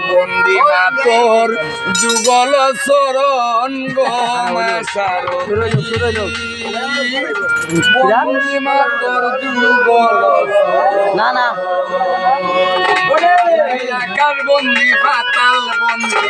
বন্দি মাতর যুগল চরণ বন্দি মাতর যুগল না না আকাশ বন্দি পাতাল বন্দি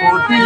কোটি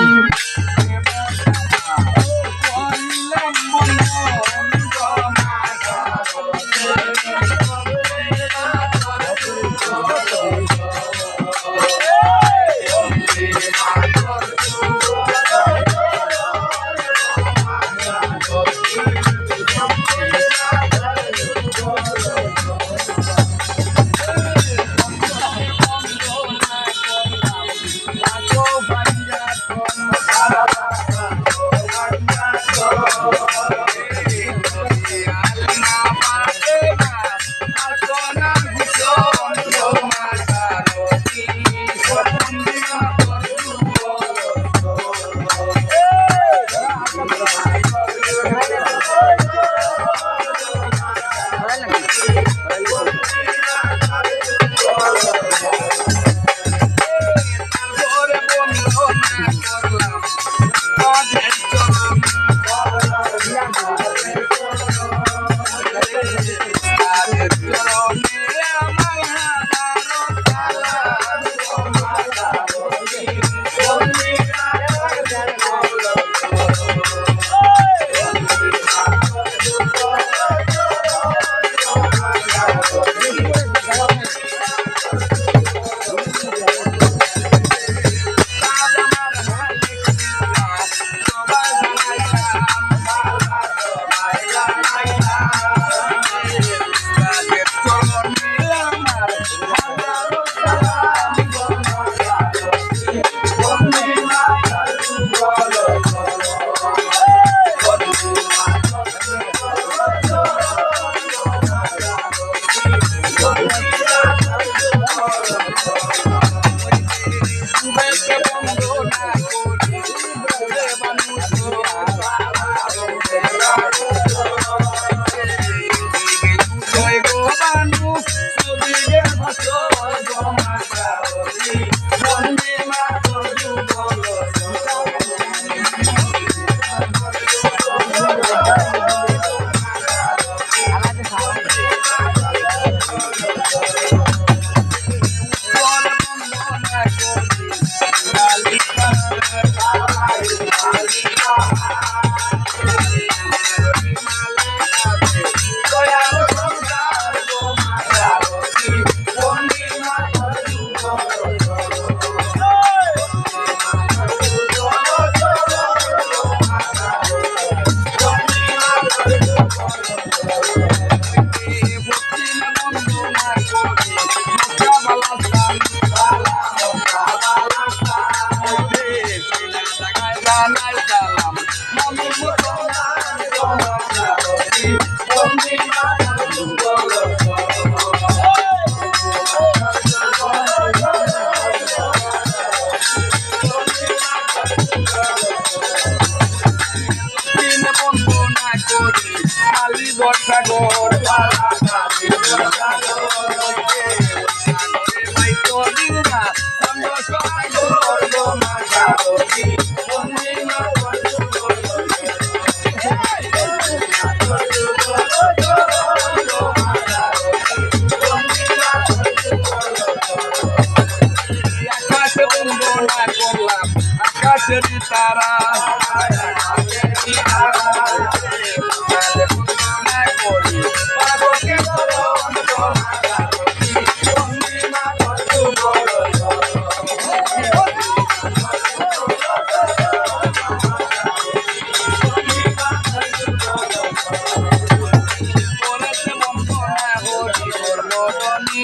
আকাশের তারা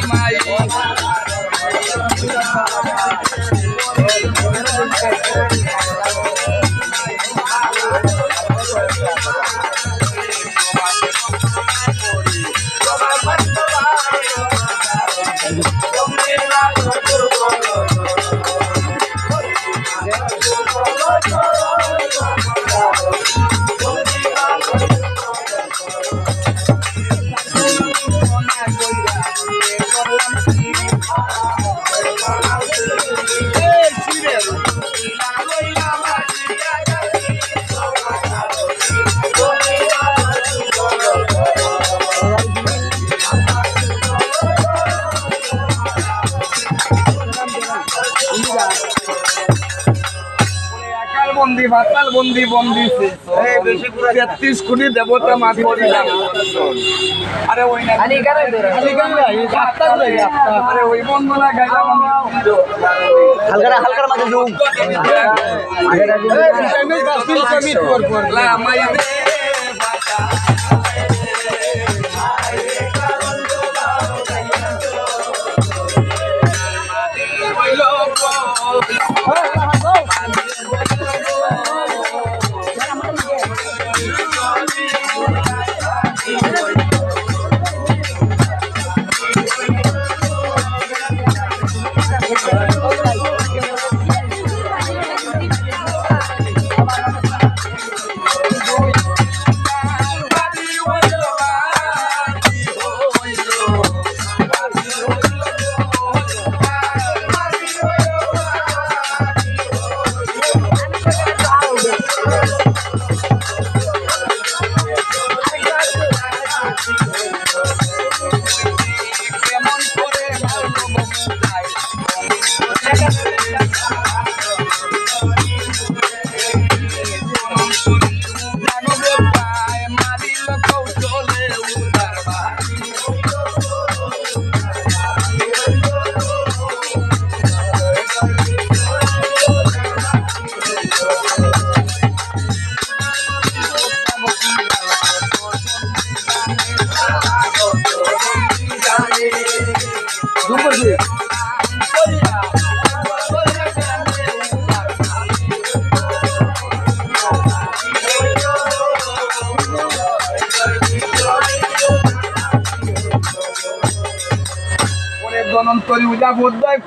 মাই বন্দি ভাতাল বন্দি বন্দি 33 কোটি দেবতা মা করিলাম আরে ওই না আরে ওই বন্দনা গাইলাম হালকা হালকার মাঝে যোগ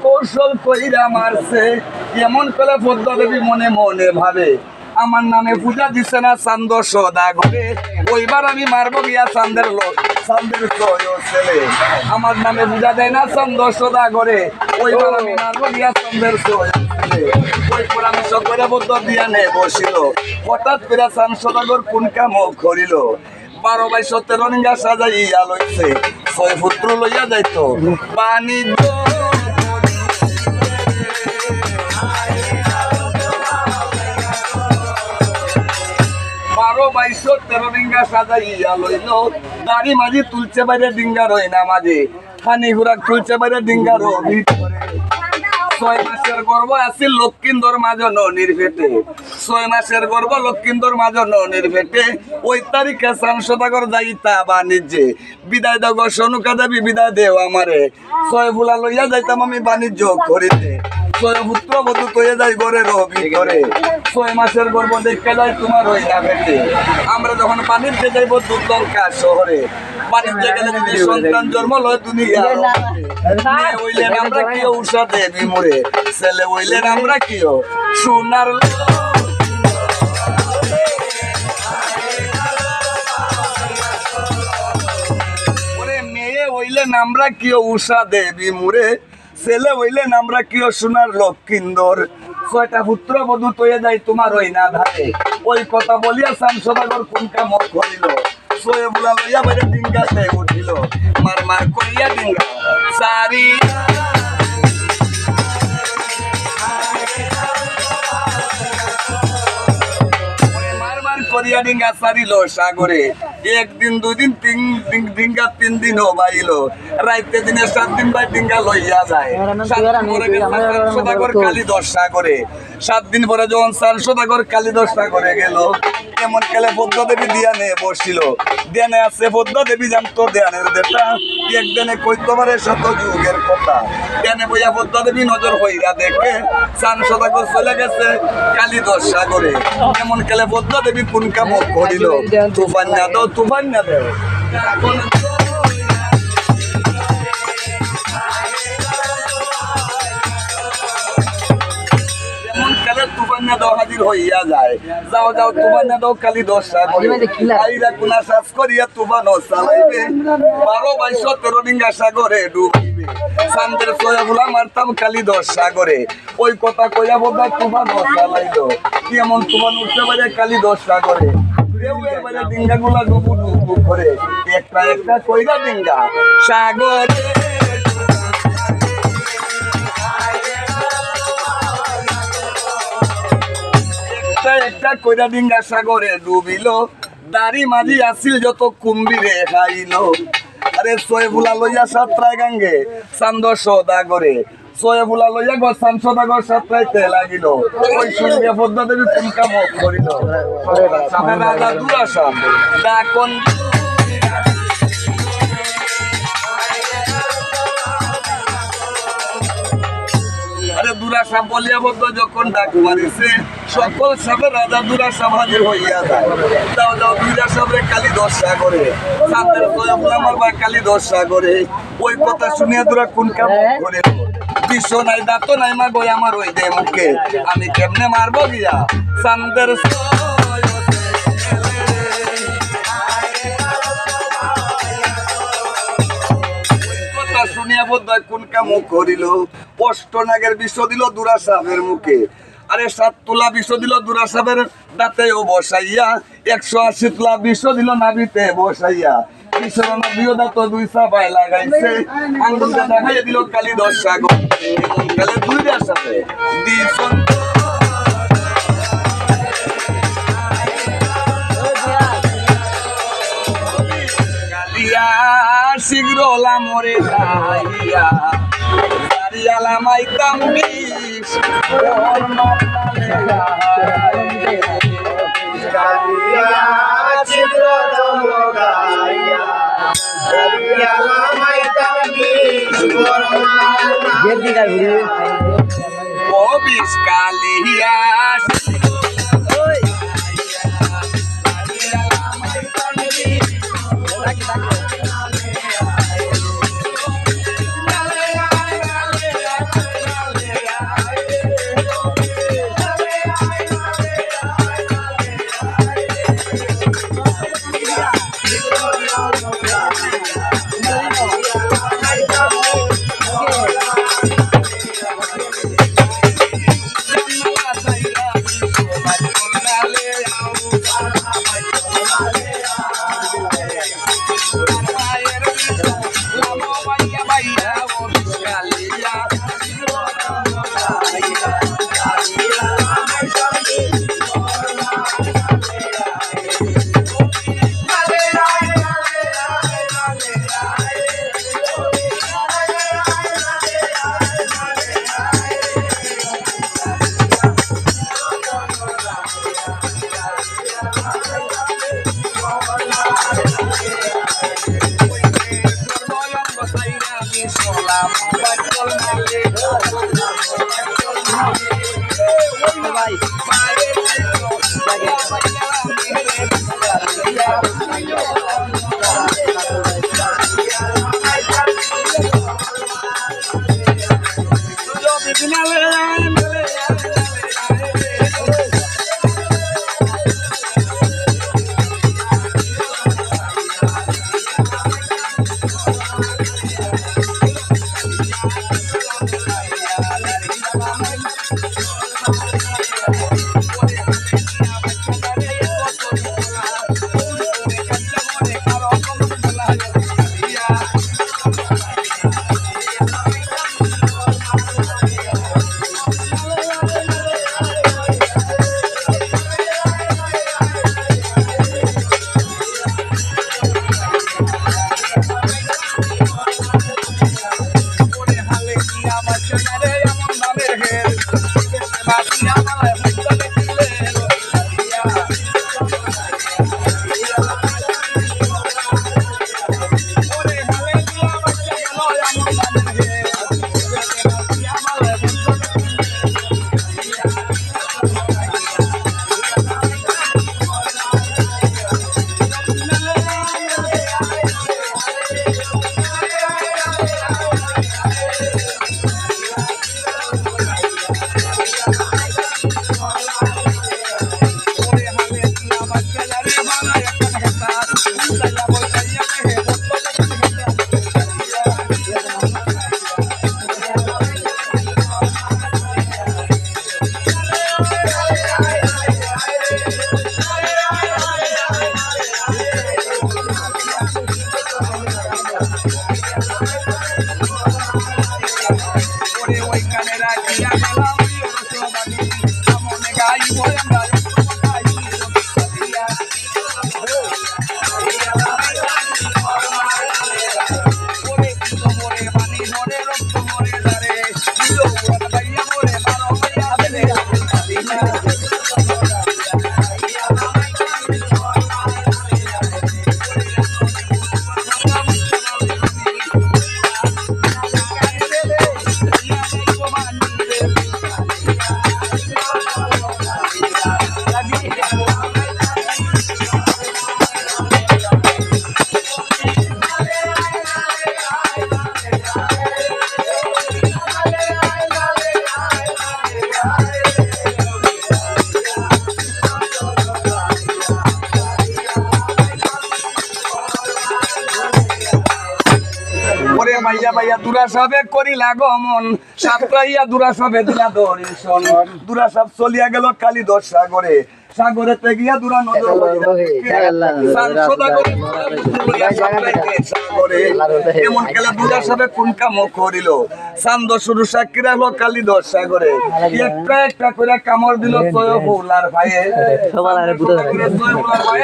কৌশল কইরা মারছে এমন করে পদ্মা দেবী মনে মনে ভাবে আমার নামে পূজা দিছে না চান্দ সদা ঘরে ওইবার আমি মারবো গিয়া চান্দের লোক চান্দের ছেলে আমার নামে পূজা দেয় না চান্দ সদা ঘরে ওইবার আমি মারবো গিয়া চান্দের ছেলে ওই পরামর্শ করে পদ্মা দিয়া নে বসিল হঠাৎ করে চান্দ সদাগর কোন কাম করিল 12-13 নিঙ্গা সাজাইয়া লইছে 6 পুত্র লইয়া যাইতো বাণিজ্য 12-13 ডিঙ্গা সাজাইয়া লইল দাড়ি মাঝি তুলছে বাইরে ডিঙ্গা রই না মাঝে খানি হুরাক তুলছে বাইরে ডিঙ্গার ভিতরে 6 মাসের গর্ভ আছিল লক্ষ্মীন্দর মাজননির পেটে 6 মাসের গর্ভ লক্ষ্মীন্দর মাজননির পেটে ওই তারিখে সাংসদাগর যাইতা বাণিজ্যে বিদায় দাও গো সনুকা দেবী বিদায় দেও আমারে 6 ফুলা লইয়া যাইতাম আমি বাণিজ্য করিতে 6 পুত্র বধূ তৈয়া যাই ঘরের ভিতরে 6 মাসের গর্ভ দেখে যায় তোমার ওই না পেটে আমরা যখন বাণিজ্যে যাইব দুর্লঙ্কা শহরে বাণিজ্যে গেলে যদি সন্তান জন্ম লয় দুনিয়া মেয়ে হইলেন আমরা কিও উষা দেবী মোরে ছেলে হইলেন আমরা কিও সোনার মেয়ে হইলেন আমরা কিও উষা দেবী মোরে ছেলে হইলেন আমরা কিও সোনার লক্ষ্মীন্দর 6টা পুত্র বধূ তৈয়া যায় তোমার ওই না ধারে ওই কথা বলিয়া সাংসদাগর কোন কাম করিল 6 বুলা লইয়া বাইরে ডিঙ্গাতে উঠিল মার মার করিয়া ডিঙ্গা সারি মার মার করিয়া ডিঙ্গা সারিল সাগরে একদিন দুদিন ডিঙ্গা 3 দিন বাইল রাইতে দিনে 7 দিন বাই ডিঙ্গা লইয়া যায় 7 দিন পরে সদাগর কালী 10 সাগরে 7 দিন পরে যখন সাংসদাগর কালী 10 সাগরে গেল এমন কালে পদ্ম দেবী দিয়ানে বসছিল দেনে আছে পদ্ম দেবী জানতো দেয়ানের দেটা একদিনে কইতে পারে শত যুগের কথা দেনে বইয়া পদ্ম দেবী নজর হইরা দেখে চান সদাগর চলে গেছে কালী দশ সাগরে এমন কালে পদ্ম দেবী কোন কাম করিল তুফান না দাও তুফান না দেও তুফান্না দাও হাজির হইয়া যায় যাও যাও তুফান্না দাও কালী দশ সাগরে আইরা কোনা শ্বাস করিয়া তুফান চালাইবে 12-22-13 ডিঙ্গা সাগরে ডুবিবে সান্দের সোয়া গুলা মারতাম কালী দশ সাগরে ওই কথা কইয়া বোধা তুফান চালাইলো এমন তুফান উঠতে পারে কালী দশ সাগরে ডিঙ্গা গুলা ডুবু ডুবু করে একটা একটা কইরা ডিঙ্গা সাগরে একটা কইরা ডিঙ্গা সাগরে ডুবিল দাড়ি মাঝি আসিল যত কুম্ভীরে খাইল আরে সোয়ে ফুলা লইয়া সাতটায় গাঙ্গে চান্দ সদাগরে সোয়ে ফুলা লইয়া গো চান সদাগর সাতটাইতে লাগিল ওই সূর্য পদ্মা দেবী কোন কাম করিল রাজা দুরাশা ডাকন আরে দুরাশা বলিয়া বদ্ধ যখন ডাক মারিছে সকল সাপে রাজা দুরাশা হাজির হইয়া যায় দাও দাও দুইটা সাপে কালী দশ সাগরে সাতের আমার বা কালী দশ সাগরে ওই কথা শুনিয়া দুরা কোন কাম করে বিশ্ব নাই দাঁত নাই মা গই আমার ওই দে মুখে আমি কেমনে মারবো গিয়া সান্দের শুনিয়া বোধ কোন কাম করিল কষ্ট নাগের বিষ দিল দুরাসাহের মুখে আরে 7 তোলা বিষ দিল দুরাসাহের দাঁতেও বসাইয়া 180 তোলা বিষ দিল নাভিতে বসাইয়া কিশোরনা দিও দাঁত 2 সাবাই লাগাইছে আঙ্গুলটা দেখাইয়া দিল কালী দশ সাগর কালে দুইটার সাথে দিছন কালিয়া শীঘ্র লামরে যাইয়া দাঁড়িয়ালা মাইতাম বিষ ও বিষ কালিয়া ওরে ওইখানে রাখিয়া গেলাম রসবানি আমনে গাইব আমরা ভাইয়া ভাইয়া দুরা সবে করিলা গমন সাতটাইয়া দুরা সবে দিলা দর্শন দুরা সব চলিয়া গেল কালী দশ সাগরে সাগরেতে গিয়া দুরা নদর এমন খেলা দুরা সবে কোন কাম করিল চান্দ শুরু সাক্ষী রাখলো কালী দশ সাগরে একটা একটা করে কামড় দিল সয়ফুলার ভাইয়ে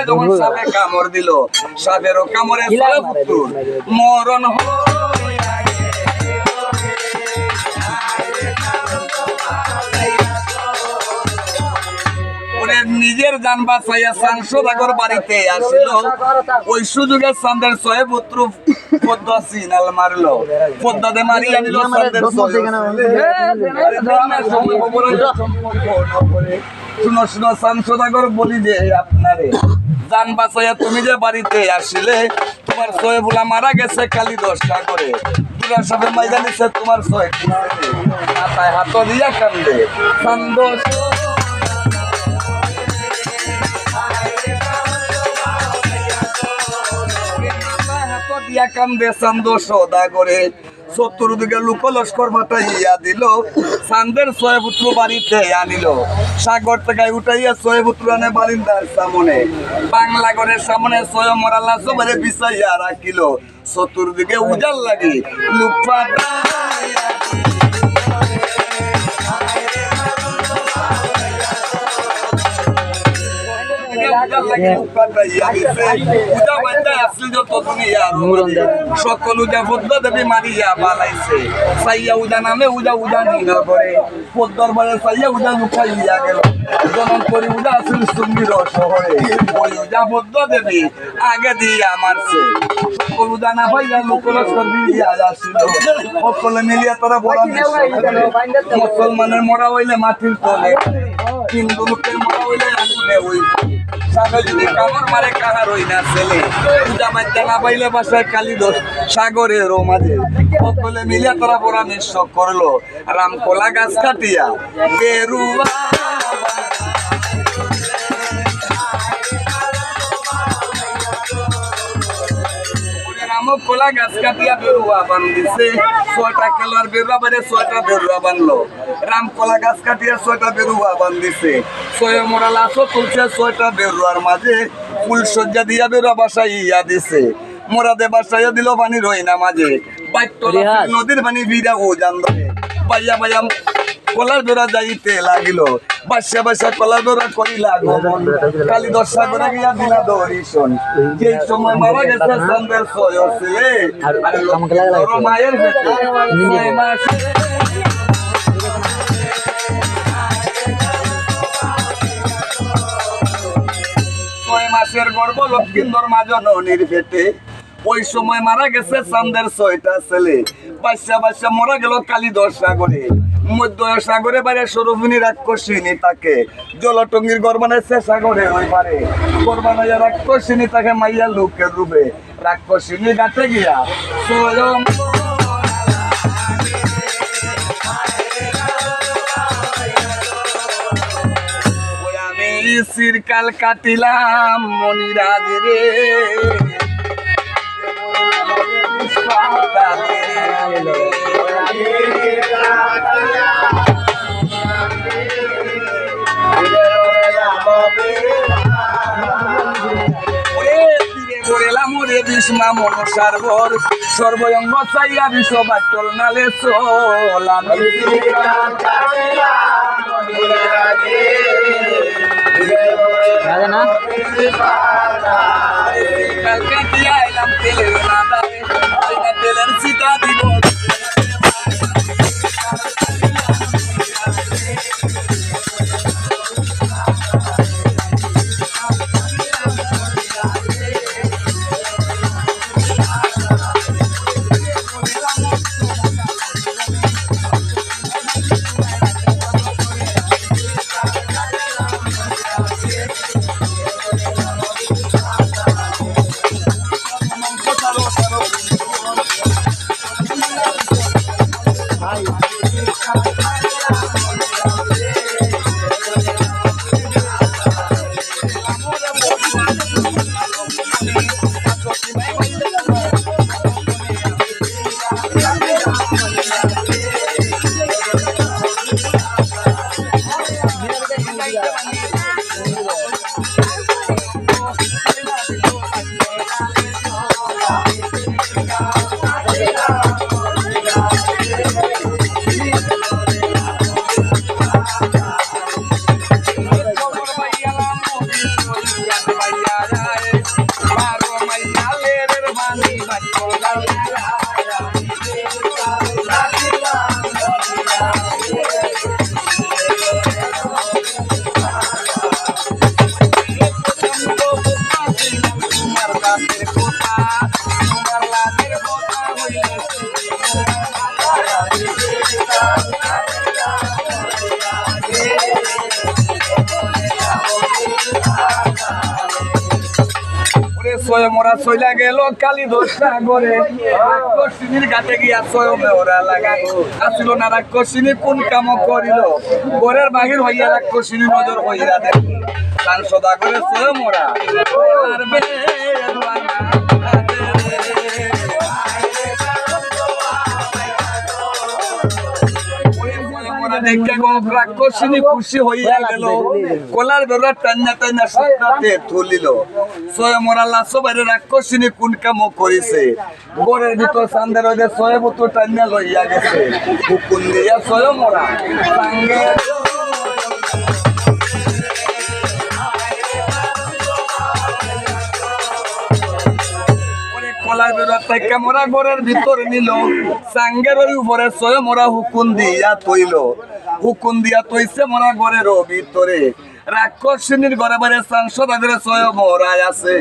যখন সাপে কামড় দিল সাপেরও কামড়ে মরণ হলো নিজের জান বাঁচাইয়া সাংসদাগর বাড়িতে আসিল ওই সুযোগে চাঁদের ছয় পুত্র পদ্মা সিনাল মারলো পদ্মাতে মারি আনিল শুনো শুনো সাংসদাগর বলি যে আপনারে জান বাঁচাইয়া তুমি যে বাড়িতে আসিলে তোমার ছয় ভোলা মারা গেছে কালী দশটা করে দুরা সবে মাইজা নিচ্ছে তোমার ছয় মাথায় হাত দিয়া কান্দে সন্তোষ দিয়া কান্দে চান্দো সদা করে চতুর্দিকে লোক লস্কর ফাটাইয়া দিল চান্দের ছয় পুত্র বাড়িতে আনিল সাগর থেকে উঠাইয়া ছয় পুত্র আনে বারিন্দার সামনে বাংলা ঘরের সামনে ছয় মরালা সবারে বিছাইয়া রাখিল চতুর্দিকে উজাল লাগি লোক ফাটাইয়া সকল উজা পদ্মা দেবী মারিয়া বালাইছে সাইয়া উজা নামে উজা উজা নিনা করে পদ্মার বারে সাইয়া উজা লুকাইয়া গেল জনন করি উজা আসিল সুন্দর শহরে ওই উজা পদ্মা দেবী আগে দিয়া মারছে সকল উজা না পাইয়া লোকলস্কর দিয়া আসছিল সকলে মিলিয়া তারা বলা মুসলমানের মরা হইলে মাটির তলে হিন্দু লোকের মরা হইলে আগুনে হইল কামড় মারে কাহার হই না ছেলে পূজা বাদ্যা না পাইলে বাসায় কালী দোষ সাগরের মাঝে সকলে মিলিয়া তারা পরামর্শ করলো রামকলা গাছ কাটিয়া বেরুয়া কলা গাছ কাটিয়া বেরুয়া বান্ধিছে ছয়টা খেলোয়াড় বেরুয়া বাইরে ছয়টা বেরুয়া বানলো রাম কলা গাছ কাটিয়া ছয়টা বেরুয়া বান্ধিছে ছয় মোড়া লাশও তুলছে ছয়টা বেরুয়ার মাঝে ফুল সজ্জা দিয়া বেরুয়া বাসাইয়া দিছে মোরাদে বাসাইয়া দিল পানি রই না মাঝে নদীর পানি ভিড়া ও জান ধরে বাইয়া বাইয়া কলার বেড়া যাইতে লাগিল বাসা বাসা কলার বেড়া করিলা গমন কালী দশা করে গিয়া দিলা দরিশন যে সময় মারা গেছে চন্দ্রের ছয় ছেলে মায়ের ছয় মাসের গর্ভ লক্ষ্মীন্দর মা জননীর পেটে ওই সময় মারা গেছে চান্দের ছয়টা ছেলে বাসা বাসা মরা গেল কালী দশ সাগরে মধ্য সাগরে বাইরে সরুভিনী রাক্ষসিনী তাকে জলটঙ্গির গর্বানাইছে সাগরে ওই পারে গর্বানাইয়া রাক্ষসিনী তাকে মাইয়া লোকের রূপে রাক্ষসিনী গাছে গিয়া স্বয়ং আমি চিরকাল কাটিলাম মনিরাজ রে মা মনসার বর সর্বঙ্গ চাইয়া বিশ্ববাদ চল নালে চল আমি রাজা না কালকে দিয়া এলাম তেলের নাদারে তেলের চিতা দিব মোরা চইলা গেল কালি দোষটা করে রাক্ষসিনীর ঘাটে গিয়া স্বয়মে ওরা লাগাই আসিল না রাক্ষসিনী কোন কাম করিল ঘরের বাহির হইয়া রাক্ষসিনী নজর হইয়া দেখ তার সদা করে স্বয়ং ওরা রাক্ষসিনী খুশি হইয়া গেল কলার বেড়া টান্না টান্না সাথে তুলিল স্বয়ং ওরা লাসো বাইরে রাক্ষসিনী কোন কাম করিছে গোরের ভিতর সান্দের ওদের স্বয়ং তো টান্না লইয়া গেছে হুকুম দিয়া স্বয়ং ওরা সঙ্গে কলার বেড়া থেকে মোরা ঘরের ভিতর নিল সাঙ্গের উপরে স্বয়ং মোরা হুকুম দিয়া তৈছে মোরা ঘরের ভিতরে রাক্ষসিনীর ঘরে বারে সাংসদ আগে স্বয়ং মোরাই আছে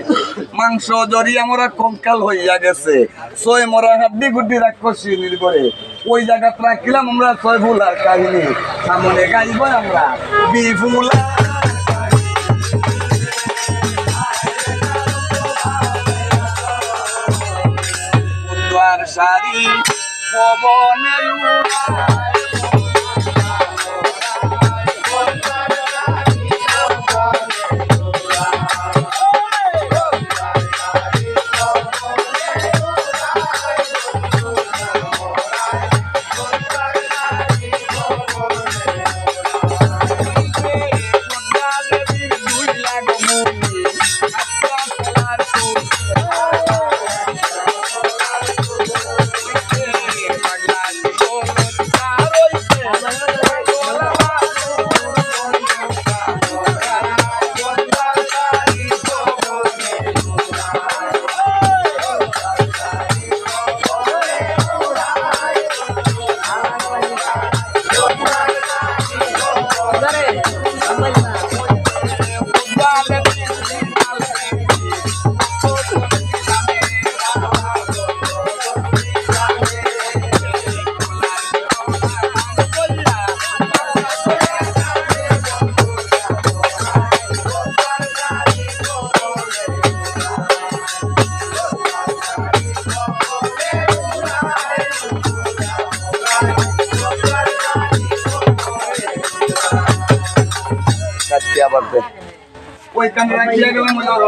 মাংস জড়িয়ে মোরা কঙ্কাল হইয়া গেছে স্বয়ং মোরা হাড্ডি গুড্ডি রাক্ষসিনীর ঘরে ওই জায়গা রাখিলাম আমরা ছয় ফুলার কাহিনী সামনে গাইব আমরা বিফুলা সারি পবনে ওইখানে রাখিয়া গেলাম